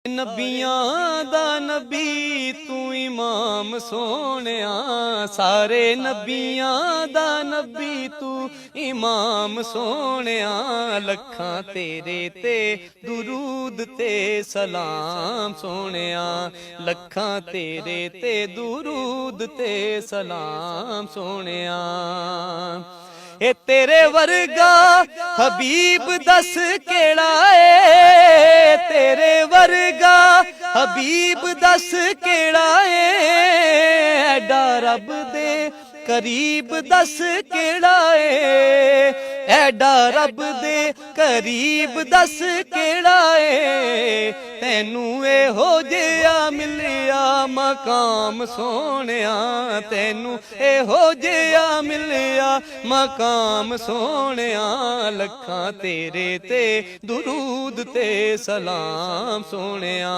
नबियां दा नबी तू इमाम सोहणिया, सारे नबियां दा नबी तू इमाम सोहणिया। लखां तेरे ते दुरूद ते सलाम सोहणिया, लखां तेरे ते दुरूद ते सलाम सोहणिया। ए तेरे वर्गा हबीब दस केड़ा है, तेरे वर्गा हबीब दस केड़ा है, एडा रब दे करीब दस केड़ा है, एडा रब दे करीब दस केड़ा है। तैनू एहो जिहा मिलिया मकाम सोहणिया, तैनू एहो जिहा मिलिया मकाम सोहणिया। लखां तेरे ते दुरूद ते सलाम सोहणिया,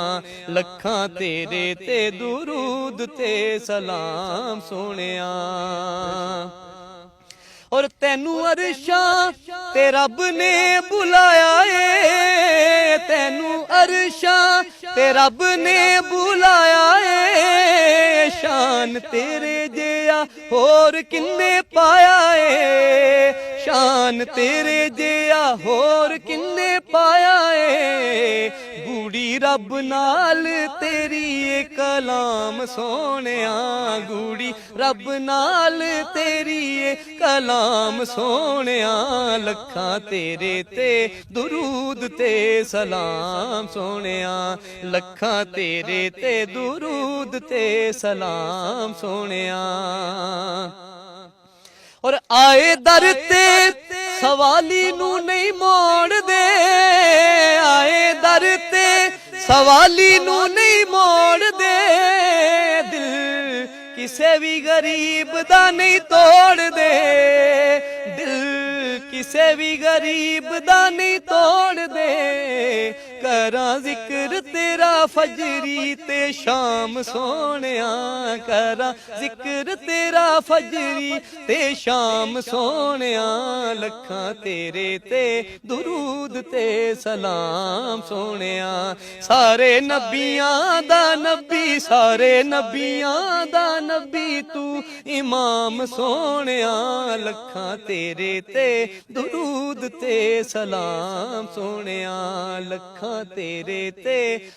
लखां तेरे ते दुरूद ते सलाम सोहणिया। और तैनू अरशां ते रब ने बुलाया है, तैनू अरशां ते रब ने बुलाया है। शान तेरे जिहा होर किन्ने पाया है, शान तेरे जिहा होर किन्ने पाया है। गूड़ी रब नाल तेरी कलाम सोहणिया, गूड़ी रब नाल तेरी कलाम सोहणिया। लखां तेरे ते दुरूद ते सलाम सोहणिया, लखां तेरे ते दुरूद ते सलाम सोहणिया। और आए दर ते सवाली नू नहीं मोड़ दे, आए दर ते सवाली नू नहीं मोड़ दे। दिल किसे भी गरीब दा नहीं तोड़ दे, दिल किसे भी गरीब दा नहीं तोड़ दे। करा जिक्र तेरा फजरी ते शाम सोहणिया, करा जिक्र तेरा फजरी ते शाम सोहणिया। लखां तेरे ते दुरूद ते सलाम सोहणिया। सारे नबियां दा नबी, सारे नबियां दा नबी तू इमाम सोहणिया। लखां तेरे ते दुरूद ते सलाम सोहणिया, लखां तेरे ते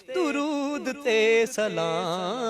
दुरूद ते सलाम।